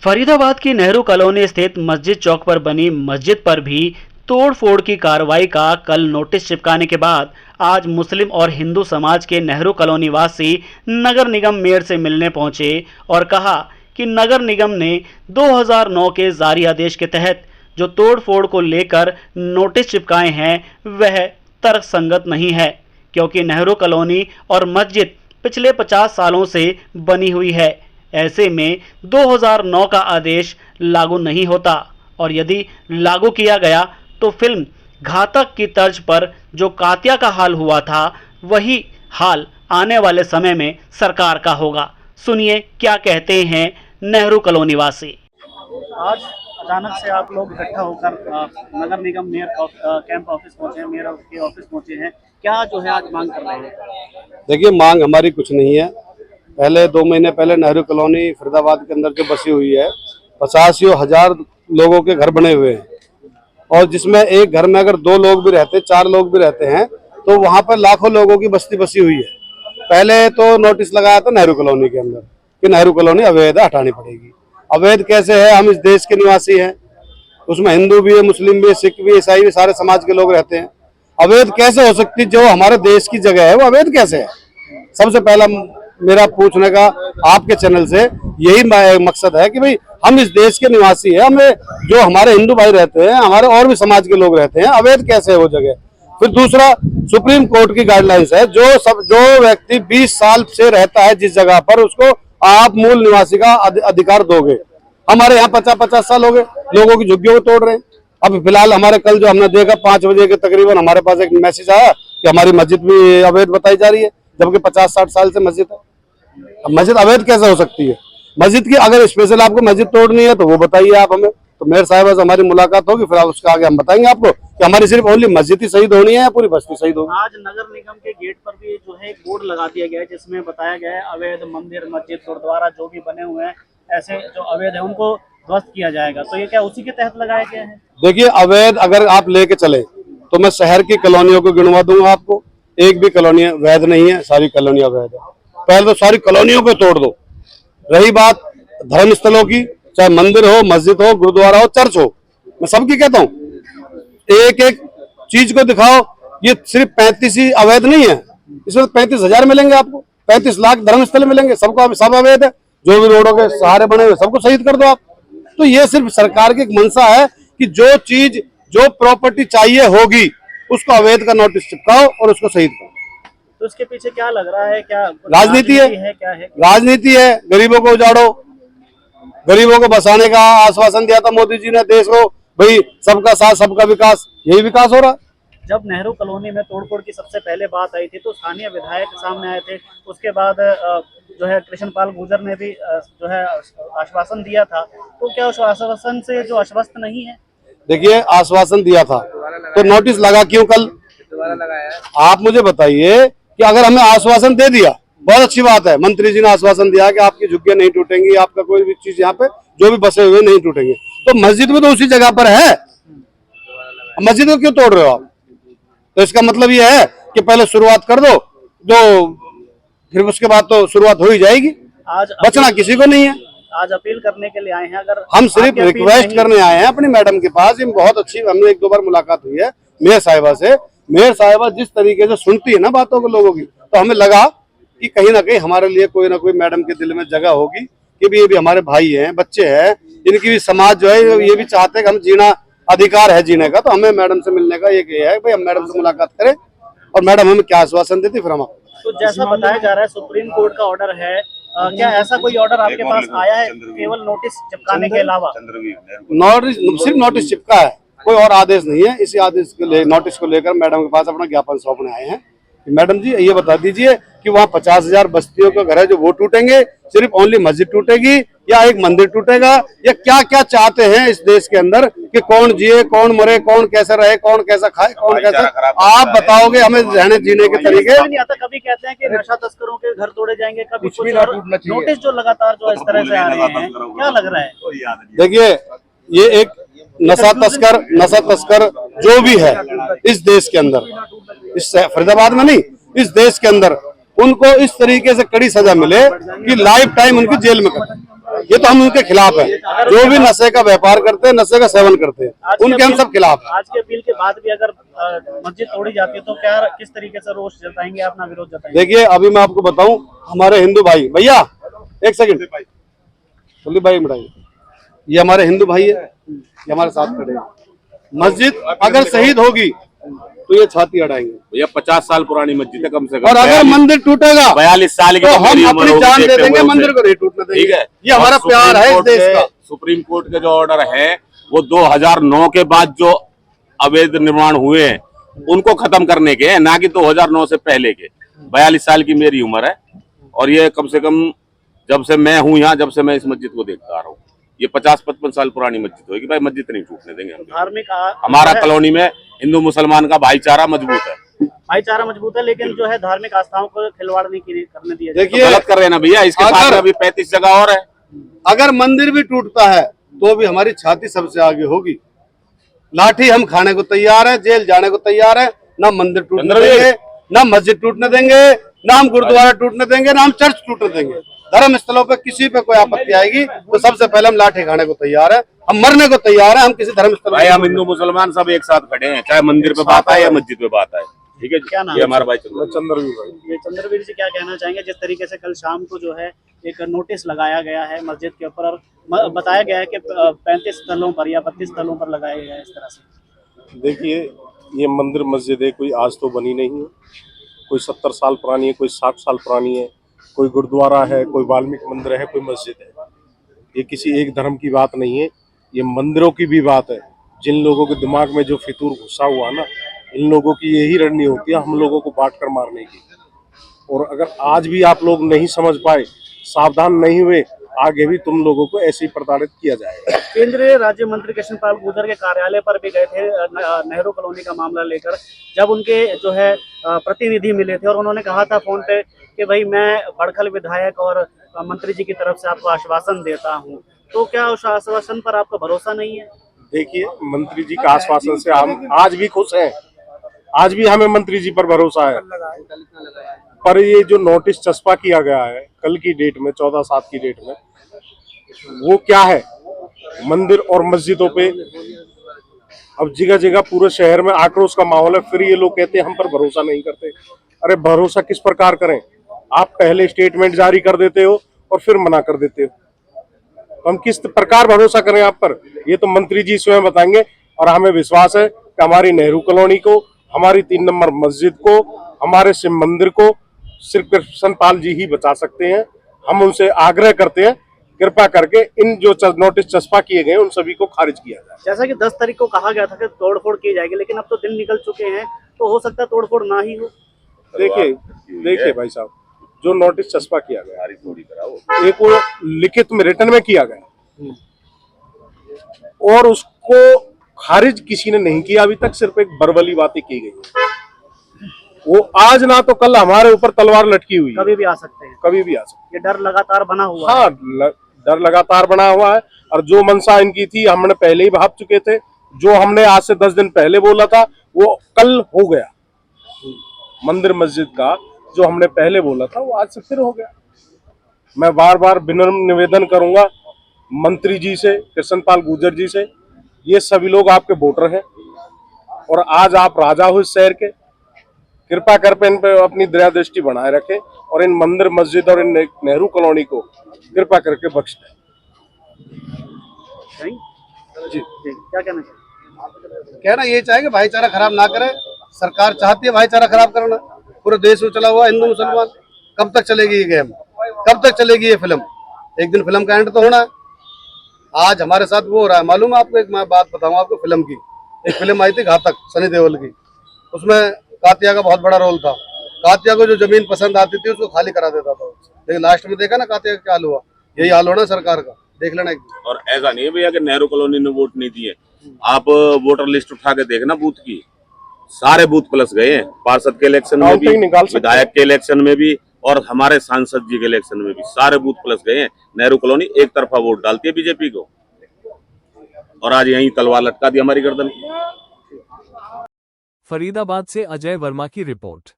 फरीदाबाद की नेहरू कॉलोनी स्थित मस्जिद चौक पर बनी मस्जिद पर भी तोड़फोड़ की कार्रवाई का कल नोटिस चिपकाने के बाद आज मुस्लिम और हिंदू समाज के नेहरू कॉलोनी वासी नगर निगम मेयर से मिलने पहुंचे और कहा कि नगर निगम ने 2009 के जारी आदेश के तहत जो तोड़फोड़ को लेकर नोटिस चिपकाए हैं वह तर्कसंगत नहीं है, क्योंकि नेहरू कॉलोनी और मस्जिद पिछले 50 सालों से बनी हुई है। ऐसे में 2009 का आदेश लागू नहीं होता और यदि लागू किया गया तो फिल्म घातक की तर्ज पर जो कातिया का हाल हुआ था वही हाल आने वाले समय में सरकार का होगा। सुनिए क्या कहते हैं नेहरू कॉलोनी वासी। आज अचानक से आप लोग इकट्ठा होकर नगर निगम मेयर कैंप ऑफिस पहुंचे हैं, मेयर के ऑफिस पहुंचे हैं, क्या जो है आज मांग कर रहे हैं? देखिए, मांग हमारी कुछ नहीं है। पहले 2 महीने पहले नेहरू कॉलोनी फरीदाबाद के अंदर जो बसी हुई है 85,000 लोगों के घर बने हुए हैं और जिसमें एक घर में अगर 2 लोग भी रहते 4 लोग भी रहते हैं तो वहां पर लाखों लोगों की बस्ती बसी हुई है। पहले तो नोटिस लगाया था नेहरू कॉलोनी के अंदर कि नेहरू कॉलोनी अवैध है, हटानी पड़ेगी। अवैध कैसे है? हम इस देश के निवासी हैं, उसमें हिंदू भी है, मुस्लिम भी है, सिख भी, ईसाई भी, सारे समाज के लोग रहते हैं। अवैध कैसे हो सकती? जो हमारे देश की जगह है वो अवैध कैसे है? सबसे पहला मेरा पूछने का आपके चैनल से यही मकसद है कि भाई हम इस देश के निवासी हैं, हमें जो हमारे हिंदू भाई रहते हैं, हमारे और भी समाज के लोग रहते हैं, अवैध कैसे है वो जगह? फिर दूसरा, सुप्रीम कोर्ट की गाइडलाइंस है, जो व्यक्ति 20 साल से रहता है जिस जगह पर उसको आप मूल निवासी का अधिकार दोगे। हमारे यहाँ 50-50 साल हो गए लोगों की झुग्गियों को तोड़ रहे हैं। अब फिलहाल हमारे कल जो हमने देखा 5 बजे के तकरीबन हमारे पास एक मैसेज आया कि हमारी मस्जिद भी अवैध बताई जा रही है, जबकि 50-60 साल से मस्जिद है। अब मस्जिद अवैध कैसे हो सकती है? मस्जिद की अगर स्पेशल आपको मस्जिद तोड़नी है तो वो बताइए आप हमें, तो मेयर साहब से हमारी मुलाकात होगी, फिर उसके आगे हम बताएंगे आपको कि हमारी सिर्फ ओनली मस्जिद ही शहीद होनी है या पूरी बस्ती शहीद होगी। आज नगर निगम के गेट पर भी जो है एक बोर्ड लगा दिया गया है जिसमें बताया गया है अवैध मंदिर, मस्जिद, गुरुद्वारा जो भी बने हुए हैं ऐसे जो अवैध है उनको ध्वस्त किया जाएगा। तो ये क्या उसी के तहत लगाया गया है? देखिए, अवैध अगर आप लेके चले तो मैं शहर की कॉलोनियों को गिनवा दूंगा आपको, एक भी कॉलोनी वैध नहीं है, सारी कॉलोनी अवैध है। पहले तो सारी कॉलोनियों को तोड़ दो। रही बात धर्म स्थलों की, चाहे मंदिर हो, मस्जिद हो, गुरुद्वारा हो, चर्च हो, मैं सबकी कहता हूँ, एक एक चीज को दिखाओ। ये सिर्फ 35 ही अवैध नहीं है, इसमें 35,000 मिलेंगे आपको, 35 लाख धर्म स्थल मिलेंगे, सबको सब अवैध है। जो भी रोडों के सहारे बने हुए सबको शहीद कर दो आप। तो ये सिर्फ सरकार की एक मंशा है कि जो चीज, जो प्रॉपर्टी चाहिए होगी उसको अवैध का नोटिस चिपकाओ और उसको शहीद करो। तो इसके पीछे क्या लग रहा है? क्या राजनीति है? क्या है? राजनीति है। गरीबों को उजाड़ो, गरीबों को बसाने का आश्वासन दिया था मोदी जी ने देश को, भाई सबका साथ सबका विकास, यही विकास हो रहा। जब नेहरू कॉलोनी में तोड़फोड़ की सबसे पहले बात आई थी तो स्थानीय विधायक सामने आए थे, उसके बाद जो है कृष्णपाल गुर्जर ने भी जो है आश्वासन दिया था। तो क्या उस आश्वासन से जो आश्वस्त नहीं है? देखिए, आश्वासन दिया था तो नोटिस लगा क्यों कल? आप मुझे बताइए कि अगर हमें आश्वासन दे दिया, बहुत अच्छी बात है, मंत्री जी ने आश्वासन दिया कि आपकी झुग्गियां नहीं टूटेंगी, आपका कोई भी चीज यहाँ पे जो भी बसे हुए नहीं टूटेंगे, तो मस्जिद भी तो उसी जगह पर है, मस्जिद को क्यों तोड़ रहे हो आप? तो इसका मतलब ये है कि पहले शुरुआत कर दो, जो फिर उसके बाद तो शुरुआत हो ही जाएगी। आज बचना किसी को नहीं है। आज अपील करने के लिए आए हैं, अगर हम सिर्फ रिक्वेस्ट करने आए हैं अपनी मैडम के पास। ये बहुत अच्छी, हमने 1-2 बार मुलाकात हुई है मेयर साहिबा से। मेयर साहिबा जिस तरीके से सुनती है ना बातों को लोगों की, तो हमें लगा कि कहीं ना कहीं हमारे लिए कोई ना कोई मैडम के दिल में जगह होगी कि भी ये भी हमारे भाई हैं, बच्चे हैं, इनकी भी समाज जो है ये भी चाहते हैं कि हम जीना, अधिकार है जीने का। तो हमें मैडम से मिलने का ये है भाई, हम मैडम से मुलाकात करें और मैडम हमें क्या आश्वासन देती फिर हम। तो जैसा बताया जा रहा है सुप्रीम कोर्ट का ऑर्डर है, क्या ऐसा कोई ऑर्डर आपके पास आया है केवल नोटिस चिपकाने के अलावा? सिर्फ नोटिस चिपका है, कोई और आदेश नहीं है। इसी आदेश को नोटिस को लेकर मैडम के पास अपना ज्ञापन सौंपने आए हैं। मैडम जी ये बता दीजिए कि वहाँ 50,000 बस्तियों का घर है जो वो टूटेंगे, सिर्फ ओनली मस्जिद टूटेगी या एक मंदिर टूटेगा, या क्या क्या चाहते हैं इस देश के अंदर कि कौन जिए, कौन मरे, कौन कैसे रहे, कौन कैसा खाए, कौन कैसा, आप बताओगे हमें रहने जीने के तरीके? नहीं आता। कभी कहते हैं कि नशा तस्करों के घर तोड़े जाएंगे, कभी कुछ नोटिस जो लगातार जो इस तरह से आ रहे हैं, क्या लग रहा है? देखिए, ये एक नशा तस्कर जो भी है इस देश के अंदर, इस फरीदाबाद में नहीं, इस देश के अंदर, उनको इस तरीके से कड़ी सजा मिले कि लाइफ टाइम उनकी जेल में कटे। ये तो हम उनके खिलाफ है। जो भी नशे का व्यापार करते हैं, नशे का सेवन करते हैं, उनके हम सब खिलाफ हैं। आज के अपील के बाद भी अगर मस्जिद तोड़ी जाती है तो क्या किस तरीके से रोष जताएंगे, अपना विरोध जताएंगे? देखिए अभी मैं आपको बताऊं, हमारे हिंदू भाई, भैया एक सेकंड, कुलदीप भाई मिटाइए, ये हमारे हिंदू भाई है, ये हमारे साथ खड़े हैं। मस्जिद अगर शहीद होगी तो ये छाती अड़ाएंगे। भैया 50 साल पुरानी मस्जिद है कम से कम, और अगर मंदिर टूटेगा 42 साल की तो हम मेरी उम्र अपनी होगी, जान दे देखते देंगे, हुए मंदिर उसे। को नहीं टूटने देंगे। ठीक है, ये हमारा और प्यार है इस देश का। सुप्रीम कोर्ट के जो ऑर्डर है वो 2009 के बाद जो अवैध निर्माण हुए हैं उनको खत्म करने के हैं, ना कि 2009 से पहले के। 42 साल की मेरी उम्र है और ये कम से कम जब से मैं हूँ यहाँ, जब से मैं इस मस्जिद को देखता आ रहा हूँ, ये 50-55 साल पुरानी मस्जिद होगी। भाई मस्जिद नहीं टूटने देंगे हम। धार्मिक हमारा कॉलोनी में हिंदू मुसलमान का भाईचारा मजबूत है, भाईचारा मजबूत है, लेकिन जो है धार्मिक आस्थाओं को खिलवाड़ नहीं करने दिया जाए। तो गलत कर रहे हैं ना भैया। इसके साथ में अभी 35 जगह और है। अगर मंदिर भी टूटता है तो भी हमारी छाती सबसे आगे होगी। लाठी हम खाने को तैयार है, जेल जाने को तैयार है, ना मंदिर टूटने देंगे, ना मस्जिद टूटने देंगे, ना हम गुरुद्वारा टूटने देंगे, ना हम चर्च टूटने देंगे। धर्म स्थलों पे किसी पे कोई आपत्ति आएगी तो सबसे पहले हम लाठी खाने को तैयार है, हम मरने को तैयार है। हम किसी धर्म स्थल भाई हम हिंदू मुसलमान सब एक साथ खड़े हैं, चाहे मंदिर पे बात आए या मस्जिद पे बात आए। ठीक है, क्या नाम ये है? हमारा भाई चंद्रवीर भाई। ये चंद्रवीर जी क्या कहना चाहेंगे? जिस तरीके से कल शाम को जो है एक नोटिस लगाया गया है मस्जिद के ऊपर और बताया गया है कि 35 स्थलों पर या 32 स्थलों पर लगाया गया है इस तरह से। देखिए ये मंदिर मस्जिद है, कोई आज तो बनी नहीं है, कोई 70 साल पुरानी है, कोई 60 साल पुरानी है, कोई गुरुद्वारा है, कोई वाल्मीकि मंदिर है, कोई मस्जिद है। ये किसी एक धर्म की बात नहीं है, ये मंदिरों की भी बात है। जिन लोगों के दिमाग में जो फितूर घुसा हुआ ना, इन लोगों की यही रणनीति होती है हम लोगों को बांट कर मारने की। और अगर आज भी आप लोग नहीं समझ पाए, सावधान नहीं हुए, आगे भी तुम लोगों को ऐसे ही प्रताड़ित किया जाएगा। केंद्रीय राज्य मंत्री कृष्णपाल गुर्जर के कार्यालय पर भी गए थे नेहरू कॉलोनी का मामला लेकर, जब उनके जो है प्रतिनिधि मिले थे और उन्होंने कहा था फोन पे कि भाई मैं बड़खल विधायक और मंत्री जी की तरफ से आपको आश्वासन देता हूं, तो क्या उस आश्वासन पर आपको भरोसा नहीं है? देखिए मंत्री जी का आश्वासन से हम आज भी खुश हैं, आज भी हमें मंत्री जी पर भरोसा है। पर ये जो नोटिस चस्पा किया गया है कल की डेट में, 14/7 की डेट में, वो क्या है? मंदिर और मस्जिदों पे अब जगह जगह पूरे शहर में आक्रोश का माहौल है। फिर ये लोग कहते हैं हम पर भरोसा नहीं करते। अरे भरोसा किस प्रकार करें? आप पहले स्टेटमेंट जारी कर देते हो और फिर मना कर देते हो, तो हम किस प्रकार भरोसा करें आप पर? ये तो मंत्री जी स्वयं बताएंगे। और हमें विश्वास है कि हमारी नेहरू कॉलोनी को, हमारी 3 नंबर मस्जिद को, हमारे शिव मंदिर को सिर्फ कृष्णपाल जी ही बचा सकते हैं। हम उनसे आग्रह करते हैं कृपा करके इन जो नोटिस चस्पा किए गए उन सभी को खारिज किया जाए। जैसा कि 10 तारीख को कहा गया था कि तोड़फोड़ की जाएगी, लेकिन अब तो दिन निकल चुके हैं, तो हो सकता है तोड़फोड़ ना ही हो। देखिए भाई साहब, जो नोटिस चस्पा किया गया एक वो लिखित में रिटर्न में किया गया और उसको खारिज किसी ने नहीं किया अभी तक, सिर्फ एक बरबली बातें की गई। वो आज ना तो कल हमारे ऊपर तलवार लटकी हुई है, कभी भी आ सकते हैं, कभी भी आ सकते। ये डर लगातार बना हुआ है। हाँ, डर लगातार बना हुआ है। और जो मंशा इनकी थी हमने पहले ही भाप चुके थे। जो हमने आज से 10 दिन पहले बोला था वो कल हो गया। मंदिर मस्जिद का जो हमने पहले बोला था वो आज से फिर हो गया। मैं बार बार विनम्र निवेदन करूंगा मंत्री जी से, कृष्णपाल गुर्जर जी से, ये सभी लोग आपके वोटर हैं और आज आप राजा हो इस शहर के। कृपा कर इन पे अपनी दया दृष्टि बनाए रखें और इन मंदिर मस्जिद और इन नेहरू कॉलोनी को कृपा करके बख्श दें। जी क्या कहना चाहिए? कहना ये चाहे कि भाईचारा खराब ना करे। सरकार चाहती है भाईचारा खराब करना। पूरे देश में चला हुआ हिंदू मुसलमान, कब तक चलेगी ये गेम? कब तक चलेगी ये फिल्म? एक दिन फिल्म का एंड तो होना है। आज हमारे साथ वो हो रहा है। मालूम है आपको? एक मैं बात बताऊंगा आपको फिल्म की। एक फिल्म आई थी घातक, सनी देओल की, उसमें कातिया का बहुत बड़ा रोल था। कातिया को जो जमीन पसंद आती थी उसको खाली करा देता था, लेकिन लास्ट में देखा ना कातिया का क्या हाल हुआ। यही हाल होना सरकार का, देख लेना। और ऐसा नहीं है भैया कि नेहरू कॉलोनी ने वोट नहीं दिए। आप वोटर लिस्ट उठा के देखना बूथ की, सारे बूथ प्लस गए हैं। पार्षद के इलेक्शन में भी, विधायक के इलेक्शन में भी और हमारे सांसद जी के इलेक्शन में भी सारे बूथ प्लस गए हैं। नेहरू कॉलोनी एक तरफा वोट डालती है बीजेपी को और आज यही तलवार लटका दी हमारी गर्दन। फरीदाबाद से अजय वर्मा की रिपोर्ट।